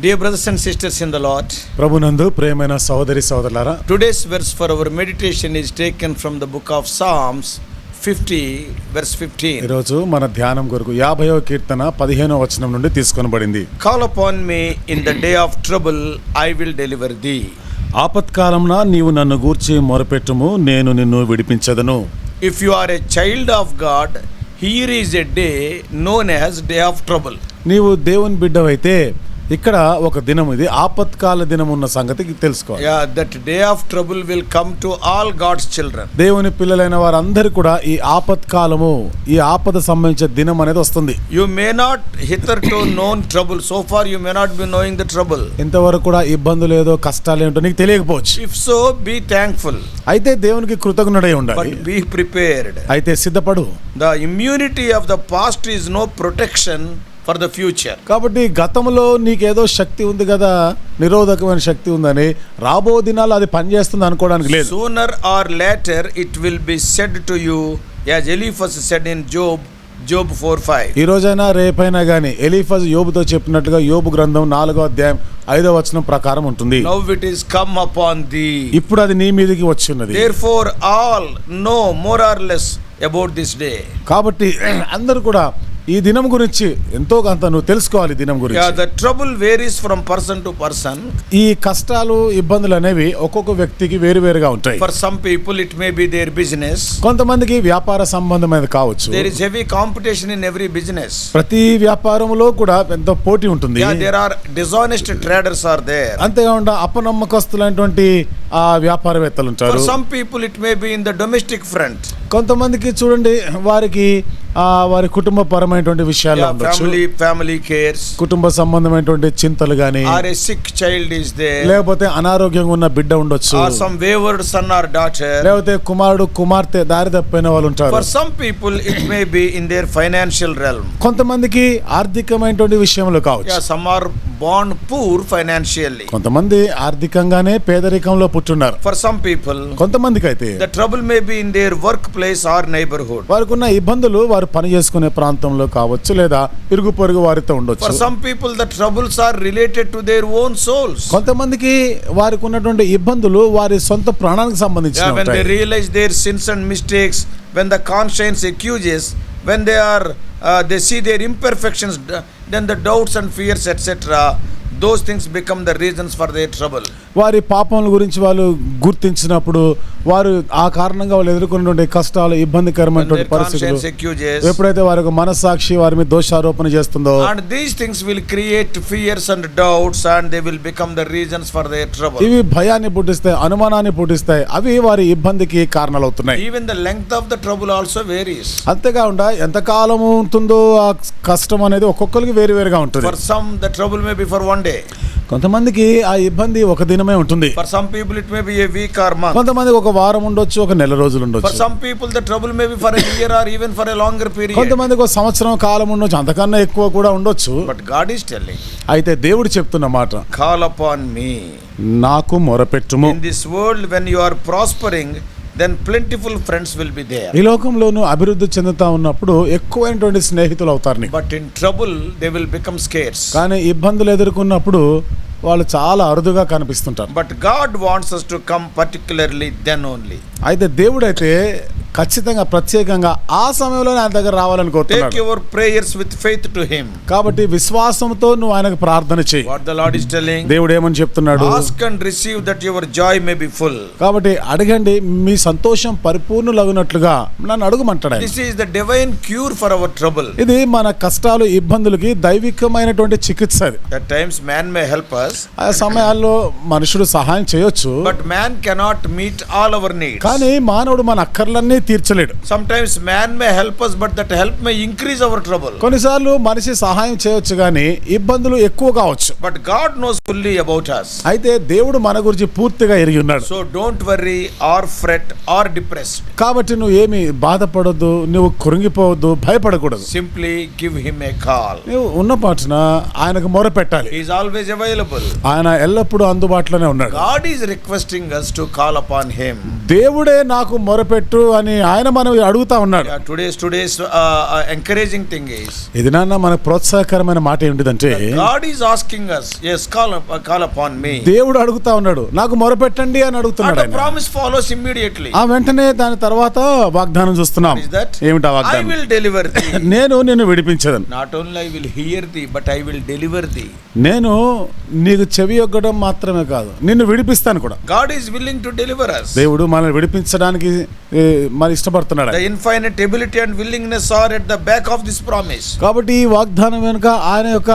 Dear brothers and sisters in the Lord, ప్రభునందు ప్రియమైన సహోదరి సహోదరులారా, today's verse for our meditation is taken from the book of Psalms 50 verse 15. ఈరోజు మన ధ్యానం కొరకు 50వ కీర్తన 15వ వచనం నుండి తీసుకొనబడింది. Call upon me in the day of trouble, I will deliver thee. ఆపత్కాలమున నీవు నన్ను గూర్చి మొరపెట్టుము, నేను నిన్ను విడిపించెదను. If you are a child of God, here is a day known as day of trouble. నీవు దేవుని బిడ్డవైతే ఇక్కడ ఒక దినం, ఇది ఆపత్కాల దినం ఉన్న సంగతి తెలుసుకోవాలి. Yeah, that day of trouble will come to all God's children. దేవుని పిల్లలైన వారందరూ కూడా ఈ ఆపత్కాలము, ఈ ఆపద సంబంధించిన దినం అనేది వస్తుంది. You may not hitherto known trouble. So far you may not be knowing the trouble. ఇంతవరకు కూడా ఇబ్బందులు ఏదో కష్టాలు ఏంటో నీకు తెలియకపోవచ్చు. If so, be thankful. అయితే దేవునికి కృతజ్ఞుడై ఉండాలి. But be prepared. అయితే సిద్ధపడు. The immunity of the past is no protection for the future. కాబట్టి గతంలో నీకేదో శక్తి ఉంది కదా, నిరోధకమైన శక్తి ఉందని రాబో దినాలు అది పనిచేస్తుంది అనుకోవడానికి లేదు. Sooner or later it will be said to you, as Eliphaz said in Job 4:5. ఈ రోజైనా రేపైనా గానీ ఎలీఫజ్ యోబుతో చెప్పినట్టుగా యోబు గ్రంథం 4వ అధ్యాయం 5వ వచనం ప్రకారం ఉంటుంది. Now it is come upon thee. ఇప్పుడు అది నీ మీదకి వచ్చి ఉన్నది. Therefore all know more or less about this day. కాబట్టి అందరూ కూడా ఈ దినం గురించి ఎంతో కొంత నువ్వు తెలుసుకోవాలి. దినం గురించి. Yeah, the trouble varies from person to person. ఈ కష్టాలు ఇబ్బందులు అనేవి ఒక్కొక్క వ్యక్తికి వేరువేరుగా ఉంటాయి. For some people it may be their business. కొంతమందికి వ్యాపార సంబంధమైనది కావచ్చు. There is heavy competition in every business. ప్రతి వ్యాపారంలో కూడా పెద్ద పోటీ ఉంటుంది. Yeah, there are dishonest traders are there. అంతేకాకుండా అపనమ్మకస్తులైనటువంటి ఆ వ్యాపారవేత్తలు ఉంటారు. For some people it may be in the domestic front. కొంతమందికి చూడండి, వారికి వారి కుటుంబ పరమైనటువంటి విషయాలు ఉండొచ్చు. Family cares. కుటుంబ సంబంధమైనటువంటి చింతలు గాని, or a sick child is there, లేకపోతే అనారోగ్యంగా ఉన్న బిడ్డ ఉండొచ్చు, or some wayward son or daughter, లేకపోతే కుమారుడు కుమార్తె దారి తప్పిన వాళ్ళు ఉంటారు. For some people it may be in their financial realm. కొంతమందికి ఆర్థికమైనటువంటి విషయంలో కావచ్చు. Yeah, some are born poor financially. కొంతమంది ఆర్థికంగానే పేదరికంలో పుట్టున్నారు. For some people కొంతమందికి అయితే the trouble may be in their workplace or neighborhood. వారికి ఉన్న ఇబ్బందులు వారు పని చేసుకునే ప్రాంతంలో కావచ్చు, లేదా ఇరుగు పొరుగు వారితో ఉండొచ్చు. For some people the troubles are related to their own souls. కొంతమందికి వారికి ఉన్నటువంటి ఇబ్బందులు వారి సొంత ప్రాణానికి సంబంధించినవి. When they realize their sins and mistakes, when the conscience accuses, when they see their imperfections, then the doubts and fears etc., those things become the reasons for their trouble. వారి పాపముల గురించి వాళ్ళు గుర్తించినప్పుడు, వారు ఆ కారణంగా వాళ్ళు ఎదుర్కొన్నటువంటి కష్టాలు, ఇబ్బందికరమైనటువంటి పరిస్థితులు ఎప్పుడైతే వారి మనస్సాక్షి వారి మీద దోషారోపణ చేస్తుందో, and these things will create fears and doubts and they will become the reasons for their trouble. ఇవి భయాన్ని పుట్టిస్తాయి, అనుమానాన్ని పుట్టిస్తాయి, అవి వారి ఇబ్బందికి కారణాలు అవుతున్నాయి. Even the length of the trouble also varies. అంతేకాకుండా ఎంతకాలం ఉంటుందో ఆ కష్టం అనేది ఒక్కొక్కరికి వేరువేరుగా ఉంటుంది. For some the trouble may be for one day. కొంతమందికి ఆ ఇబ్బంది ఒక దినమే ఉంటుంది. For some people it may be a week or month. కొంతమందికి ఒక వారం ఉండొచ్చు, ఒక నెల రోజులు ఉండొచ్చు. For some people the trouble may be for a year or even for a longer period. కొంతమందికి ఒక సంవత్సరం కాలం ఉండొచ్చు, అంతకన్నా ఎక్కువ కూడా ఉండొచ్చు. But God is telling, అయితే దేవుడు చెప్తున్న మాట, call upon me. నాకు మొరపెట్టుము. In this world when you are prospering, then plentiful friends will be there. ఈ లోకంలోను అభివృద్ధి చెందుతా ఉన్నప్పుడు ఎక్కువైనటువంటి స్నేహితులు అవుతారు నీకు. But in trouble they will become scarce. కానీ ఇబ్బందులు ఎదుర్కొన్నప్పుడు వాళ్ళు చాలా అరుదుగా కనిపిస్తుంటారు. But God wants us to come particularly then only. అయితే దేవుడైతే ఖచ్చితంగా ప్రత్యేకంగా ఆ సమయంలోనే ఆయన దగ్గర రావాలని కోరుతున్నాడు. Take your prayers with faith to him. కాబట్టి విశ్వాసంతో నువ్వు ఆయనకు ప్రార్థన చేయి. What the Lord is telling, దేవుడు ఏమని చెప్తున్నాడు, ask and receive that your joy may be full. కాబట్టి అడగండి, మీ సంతోషం పరిపూర్ణులగునట్లుగా నన్ను అడుగుమంటాడు. This is the divine cure for our trouble. ఇది మన కష్టాలు ఇబ్బందులకి దైవికమైనటువంటి చికిత్స. At times man may help us. ఆ సమయాల్లో మనుషుడు సహాయం చేయొచ్చు. But man cannot meet all our needs. కానీ మానవుడు మన అక్కర్లన్నీ తీర్చలేడు. Sometimes man may help us, but that help may increase our trouble. కొన్నిసార్లు మనిషి సహాయం చేయొచ్చు కానీ ఇబ్బందులు ఎక్కువ కావచ్చు. But God knows fully about us. అయితే దేవుడు మన గురించి పూర్తిగా ఎరిగి ఉన్నాడు. So don't worry or fret or depressed. కాబట్టి నువ్వు ఏమి బాధపడొద్దు, నువ్వు కృంగిపోవద్దు, భయపడకూడదు. Simply give him a call. నువ్వు ఉన్న పాటున ఆయనకు మొర పెట్టాలి. He is always available. ఆయన ఎల్లప్పుడూ అందుబాటులోనే ఉన్నాడు. God is requesting us to call upon him. దేవుడే నాకు మొరపెట్టు అని ఆయన మనం అడుగుతా ఉన్నాడు. Yeah, today's encouraging thing is ఇది నాన్న మన ప్రోత్సాహకరమైన మాట ఏంటిదంటే God is asking us, yes, call upon me. దేవుడు అడుగుతా ఉన్నాడు, నాకు మొరపెట్టండి అని అడుగుతున్నాడు. And the promise follows immediately. ఆ వెంటనే దాని తర్వాత వాగ్దానం చూస్తున్నాం. Is that? ఏమిటా I వాగ్దానం? will deliver thee. నేను నిన్ను విడిపించదను. Not only I will hear thee, but I will deliver thee. నేను నీకు చెవి యొగ్గడం మాత్రమే కాదు, నిన్ను విడిపిస్తాను కూడా. God is willing to deliver us. దేవుడు మనల్ని విడిపించడానికి మరి ఇష్టపడుతున్నాడు. The infinite ability and willingness are at the back of this promise. కాబట్టి ఈ వాగ్దానం వెనుక ఆయన యొక్క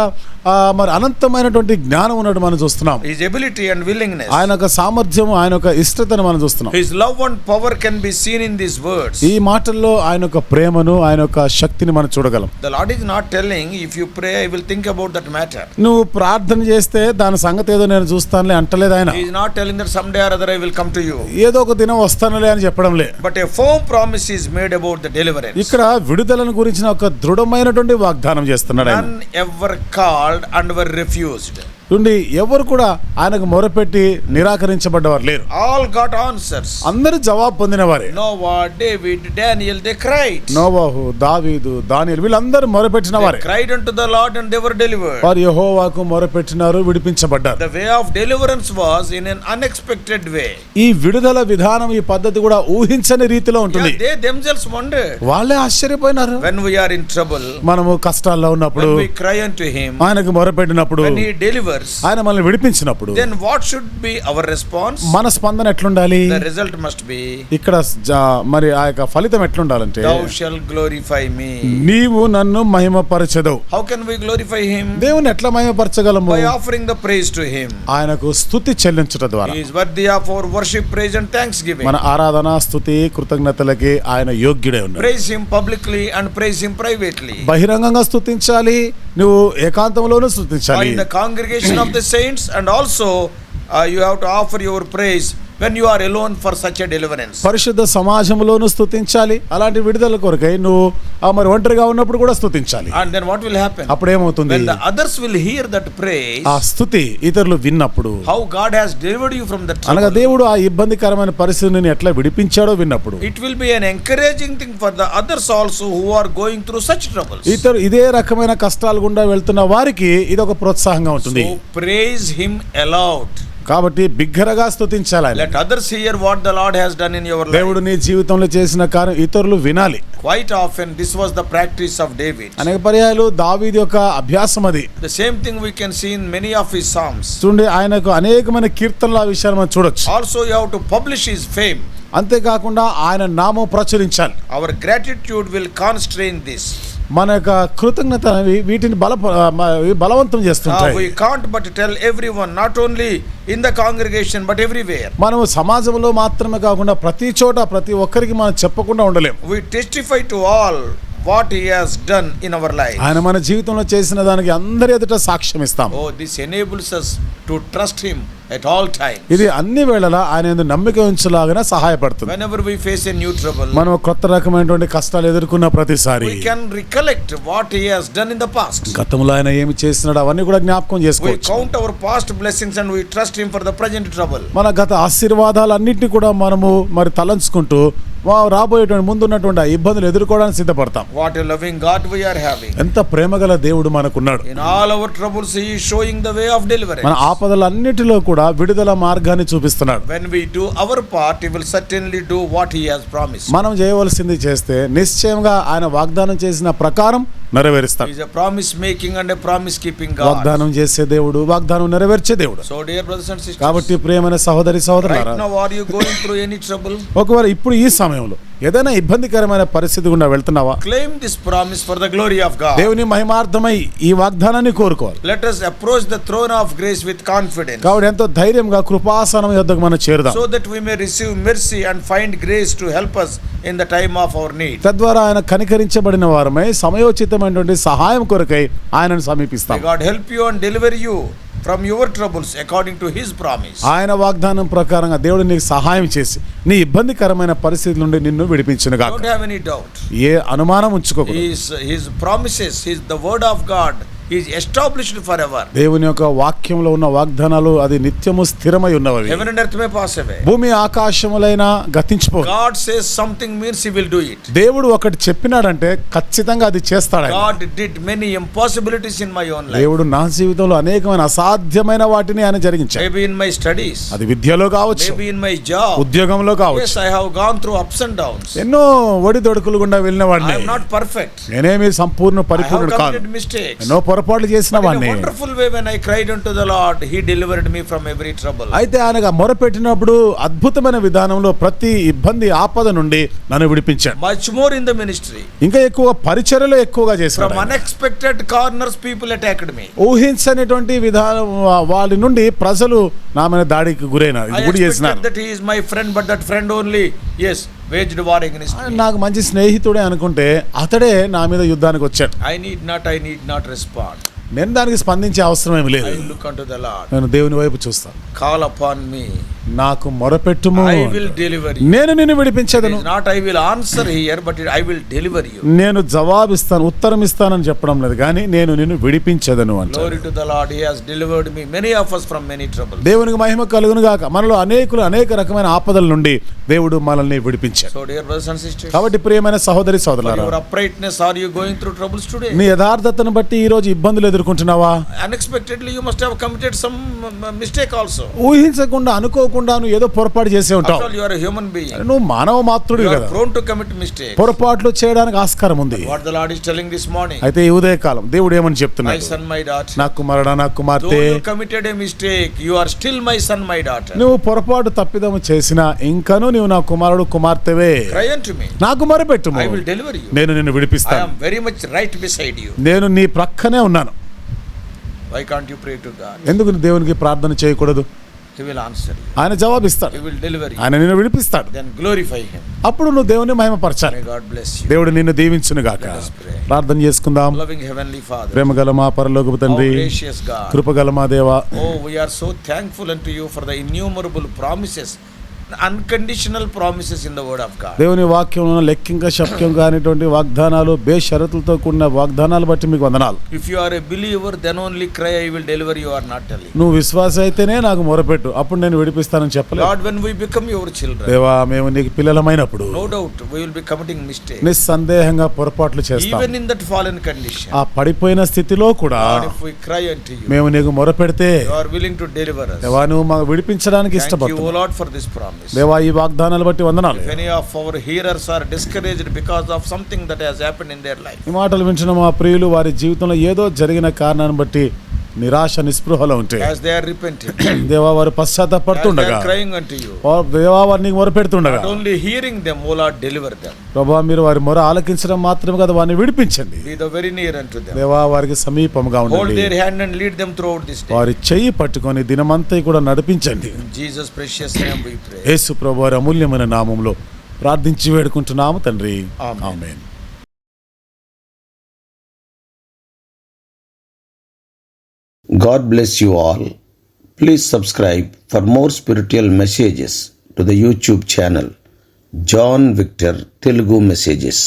మరి అనంతమైనటువంటి జ్ఞానం ఉన్నట్టు మనం చూస్తున్నాం. His ability and willingness. ఆయన యొక్క సామర్థ్యం, ఆయన యొక్క ఇష్టతను మనం చూస్తున్నాం. His love and power can be seen in these words. ఈ మాటల్లో ఆయన యొక్క ప్రేమను, ఆయన యొక్క శక్తిని మనం చూడగలం. The Lord is not telling, if you pray I will think about that matter. నువ్వు ప్రార్థన చేస్తే దాని సంగతి ఏదో నేను చూస్తానులే అంటలేదు ఆయన. He is not telling that someday or other I will come to you. ఏదో ఒక దినం వస్తానులే అని చెప్పడంలే. But a firm promise is made about the deliverance. ఇక్కడ విడుదలను గురించిన ఒక దృఢమైనటువంటి వాగ్దానం చేస్తున్నాడు ఆయన. None ever called and were refused. నుండి ఎవరు కూడా ఆయనకు మొరపెట్టి నిరాకరించబడ్డవారు లేరు. All got answers. అందరూ జవాబు పొందినవారే. Noah, David, Daniel, they cried. నోవాహు, దావీదు, దానియేలు వీళ్ళందరూ మొరపెట్టిన వారే. They cried unto the Lord and they were delivered. వారు యెహోవాకు మొరపెట్టినారు, విడిపించబడ్డారు. The way of deliverance was in an unexpected way. ఈ విడుదల విధానం, ఈ పద్ధతి కూడా ఊహించని రీతిలో ఉంటుంది. Yeah, they themselves wondered. వాళ్ళే ఆశ్చర్యపోయినారు. When we are in trouble, మనము కష్టాల్లో ఉన్నప్పుడు, when we cry unto him, ఆయనకు మొరపెట్టినప్పుడు, when he delivers, ఆయన మనల్ని విడిపించినప్పుడు, then what should be our response? మన స్పందన ఎట్లుండాలి? The result must be, ఇక్కడ మరి ఆ యొక్క ఫలితం ఎట్లుండాలంటే, thou shall glorify me. నీవు నన్ను మహిమపరచెదవు. How can we glorify him? దేవుని ఎట్లా మహిమపరచగలము? By offering the praise to him. ఆయనకు స్తుతి చెల్లించుట ద్వారా. He is worthy of our worship, praise and thanksgiving. మన ఆరాధన, స్తుతి, కృతజ్ఞతలకి ఆయన యోగ్యుడే ఉన్నాడు. Praise him publicly and praise him privately. బహిరంగంగా స్తుతించాలి, నువ్వు ఏకాంతంలోనూ స్తుతించాలి. In the congregation of the saints, and also you have to offer your praise when you are alone for such a deliverance. పరిశుద్ధ సమాజంలోనూ స్తుతించాలి. అలాంటి విడుదల కొరకై నువ్వు మరి ఒంటరిగా ఉన్నప్పుడు కూడా స్తుతించాలి. And then what will happen? అప్పుడు ఏమవుతుంది? When the others will hear that praise, ఆ స్తుతి ఇతరులు విన్నప్పుడు, how God has delivered you from that అనగా trouble, దేవుడు ఆ ఇబ్బందికరమైన పరిస్థితిని ఎట్లా విడిపించాడో విన్నప్పుడు, it will be an encouraging thing for the others also who are going through such troubles. ఇదే రకమైన కష్టాలు గుండా వెళ్తున్న వారికి ఇది ఒక ప్రోత్సాహంగా ఉంటుంది. So praise him aloud. కాబట్టి బిగ్గరగా స్తుతించాలి. Let others hear what the Lord has done in your life. దేవుడు నీ జీవితంలో చేసిన కార్యం ఇతరులు వినాలి. Quite often this was the practice of David. అనేక పర్యాయాలు దావీదు యొక్క అభ్యాసం అది. The same thing we can see in many of his psalms. చూడండి, ఆయనకు అనేకమైన కీర్తనల విషయాలు మనం చూడొచ్చు. Also you have to publish his fame. అంతేకాకుండా ఆయన నామం ప్రచురించాలి. Our gratitude will constrain this. మన యొక్క కృతజ్ఞత వీటిని బలవంతం చేస్తుంటాయి. We can't but tell everyone, not only in the congregation but everywhere. మనం సమాజంలో మాత్రమే కాకుండా ప్రతి చోట ప్రతి ఒక్కరికి మనం చెప్పకుండా ఉండలేం. We testify to all what he has done in our life. ఆయన మన జీవితంలో చేసిన దానికి అందరి ఎదుట సాక్ష్యం ఇస్తాం. Oh, this enables us to trust him at all times. ఇది అన్ని వేళలా ఆయన యందు నమ్మిక ఉంచలాగానే సహాయపడుతుంది. Whenever we face a new trouble, మనం కొత్త రకమైనటువంటి కష్టాలు ఎదుర్కొన్న ప్రతిసారి we can recollect what he has done in the past. గతంలో ఆయన ఏమి చేస్తున్నాడు అవన్నీ కూడా జ్ఞాపకం We చేసుకోవచ్చు. count our past blessings and we trust him for the present trouble. మన గత ఆశీర్వాదాలన్నింటినీ కూడా మనము మరి తలంచుకుంటూ రాబోయేటువంటి ముందున్నటువంటి ఆ ఇబ్బందులు ఎదుర్కోవడానికి సిద్ధపడతాం. What a loving God we are having. ఎంత ప్రేమగల దేవుడు మనకున్నాడు. In all our troubles he is showing the way of deliverance. మన ఆపదలన్నిటిలో కూడా విడుదల మార్గాన్ని చూపిస్తున్నాడు. When we do our part, he will certainly do what he has promised. మనం చేయవలసింది చేస్తే నిశ్చయంగా ఆయన వాగ్దానం చేసిన ప్రకారం నెరవేరుస్తాడు. He is a promise making and a promise keeping God. వాగ్దానం చేసే దేవుడు, వాగ్దానం నెరవేర్చే దేవుడు. So dear brothers and sisters, కాబట్టి ప్రియమైన సహోదరి సహోదరులారా, right now are you going through any trouble? ఒకవేళ ఇప్పుడు ఈ సమయంలో ఏదైనా ఇబ్బందికరమైన పరిస్థితి గుండా వెళ్తున్నావా? Claim this promise for the glory of God. దేవుని మహిమార్థమై ఈ వాగ్దానాన్ని కోరుకోవాలి. Let us approach the throne of grace with confidence. కాబట్టి ఎంతో ధైర్యంగా కృపాసనం యొద్దకు మనం చేరుదాం. So that we may receive mercy and find grace to help us in the time of our need. తద్వారా ఆయన కనికరించబడిన వారమై సమయోచితమైనటువంటి సహాయం కొరకై ఆయనను సమీపిస్తాం. May God help you and deliver you from your troubles according to his promise. ఆయన వాగ్దానం ప్రకారంగా దేవుడు నీకు సహాయం చేసి నీ ఇబ్బందికరమైన పరిస్థితుల నుండి నిన్ను విడిపించును గాక. Don't have any doubt. ఏ అనుమానం ఉంచుకోకూడదు. His promises, the word of God is established forever. దేవుని యొక్క వాక్యంలో ఉన్న వాగ్దానాలు అది నిత్యము స్థిరమై ఉన్నవి. Heaven and earth may pass away. భూమి ఆకాశములైన గతించిపోవు. God says something means he will do it. దేవుడు ఒకటి చెప్పినాడంటే ఖచ్చితంగా అది చేస్తాడు. God did many impossibilities in my own life. దేవుడు నా జీవితంలో అనేకమైన అసాధ్యమైన వాటిని ఆయన జరిగించాడు. Maybe in my studies. అది విద్యలో కావచ్చు. Maybe in my job. ఉద్యోగంలో కావచ్చు. Yes, I have gone through ups and downs. ఎన్నో ఒడిదొడుకులు గుండా వెళ్ళిన వాడిని. I am not perfect. నేనేమి సంపూర్ణ పరిపూర్ణుడు కాదు. ఎన్నో పొరపాట్లు చేసిన వాడిని. In a wonderful way when I cried unto the Lord, he delivered me from every trouble. అయితే ఆయన మొరపెట్టినప్పుడు అద్భుతమైన విధానంలో ప్రతి ఇబ్బంది ఆపద నుండి నన్ను విడిపించాడు. Much more in the ministry. ఇంకా ఎక్కువ పరిచర్యలో ఎక్కువగా చేశాడు. From unexpected corners people attacked me. ఊహించనిటువంటి విధానం వాళ్ళ నుండి ప్రజలు నా మీద దాడికి గురైనారు. I expected that he is my friend, but that friend only, yes, waged war against me. నాకు మంచి స్నేహితుడే అనుకుంటే అతడే నా మీద యుద్ధానికి వచ్చాడు. I need not respond. నేను దానికి స్పందించే అవసరం ఏమి లేదు. I look unto the Lord. నేను దేవుని వైపు చూస్తాను. Call upon me. నాకు మొరపెట్టుము. I will deliver you. నేను నిన్ను విడిపించేదను. Not I will answer here, but I will deliver you. నేను జవాబిస్తాను, ఉత్తరం ఇస్తానని చెప్పడం లేదు, కానీ నేను నిన్ను విడిపించేదను అంటాడు. Glory to the Lord. He has delivered me, many of us, from many troubles. దేవునికి మహిమ కలుగును గాక. మనలో అనేక రకమైన ఆపదల నుండి దేవుడు మనల్ని విడిపించాడు. So dear brothers and sisters, కాబట్టి ప్రియమైన సహోదరి సోదరులారా, your uprightness, are you going through troubles today? నీ యథార్థతను బట్టి ఈ రోజు ఇబ్బందులు ఎదుర్కొంటున్నావా? Unexpectedly you must have committed some mistake also. ఊహించకుండా అనుకోకుండా నువ్వు ఏదో పొరపాటు చేసే ఉంటావు. After all, you are a human being. నువ్వు మానవ మాత్రుడివి కదా. You are prone to commit mistakes. పొరపాట్లు చేయడానికి ఆస్కారం ఉంది. What the Lord is telling this morning. అయితే ఈ ఉదయకాలం దేవుడు ఏమని చెప్తున్నాడు? My son, my daughter. నా కుమారుడా, నా కుమార్తె, though you committed a mistake, you are still my son, my daughter. నువ్వు పొరపాటు తప్పిదము చేసినా ఇంకను నీవు నా కుమారుడు కుమార్తెవే. Cry unto me. నాకు మొరపెట్టుము. I will deliver you. నేను నిన్ను విడిపిస్తాను. I am very much right beside you. నేను నీ ప్రక్కనే ఉన్నాను. Why can't you pray to God? ఎందుకు దేవునికి ప్రార్థన చేయకూడదు? He will answer you. ఆయన జవాబిస్తాడు. He will deliver you. ఆయన నిన్ను విడిపిస్తాడు. Then glorify him. అప్పుడు నువ్వు దేవుని మహిమపరచాలి. May God bless you. దేవుడు నిన్ను దీవించును గాక. ప్రార్థన చేసుకుందాం. Loving heavenly Father, ప్రేమగల మా పరలోకపు తండ్రి, gracious God, కృపగల మా దేవా, oh, we are so thankful unto you for the innumerable promises, unconditional promises in the word of God. దేవుని వాక్యంలో లెక్కింక శక్యం కానిటువంటి వాగ్దానాలు, బేషరతులతో కూడిన వాగ్దానాలు బట్టి మీకు వందనాలు. If you are a believer, then only cry, I will deliver you, or not telling. నువ్వు విశ్వాస అయితేనే నాకు మొరపెట్టు, అప్పుడు నేను విడిపిస్తానని చెప్పలేదు. Lord, when we become your children, దేవా, మేము నీకు పిల్లలమైనప్పుడు no doubt we will be committing mistakes. నిస్సందేహంగా పొరపాట్లు చేస్తాం. Even in that fallen condition, ఆ పడిపోయిన స్థితిలో కూడా Lord, if we cry unto you, మేము నీకు మొరపెడితే you are willing to deliver us. దేవా, నువ్వు మాకు విడిపించడానికి Thank you, ఇష్టపడుతున్నావు. O Lord, for this promise. దేవా, ఈ వాగ్దానాలు బట్టి వందనాలు. If any of our hearers are discouraged because of something that has happened in their life, ఈ మాటలు వింటున్న మా ప్రియులు వారి జీవితంలో ఏదో జరిగిన కారణాన్ని బట్టి నిరాశ నిస్పృహలో ఉంటే, as they are repenting, దేవా, వారు as they పశ్చాత్తాపడుతుండగా, are crying unto you, దేవా, వారిని మొరపెడుతుండగా, not only hearing them, O Lord, deliver them. ప్రభా, మీరు వారి మొర ఆలకించడం మాత్రమే కాదు, వారిని విడిపించండి. Be the very near unto them. దేవా, వారికి సమీపంగా Hold ఉండండి. their hand and lead them throughout this day. వారి చెయ్యి పట్టుకొని దినమంతా కూడా నడిపించండి. In Jesus' precious name we pray. యేసు ప్రభు వారి అమూల్యమైన నామములో ప్రార్థించి వేడుకుంటున్నాము తండ్రి. Amen. Amen. God bless you all. Please subscribe for more spiritual messages to the YouTube channel John Victor Telugu Messages.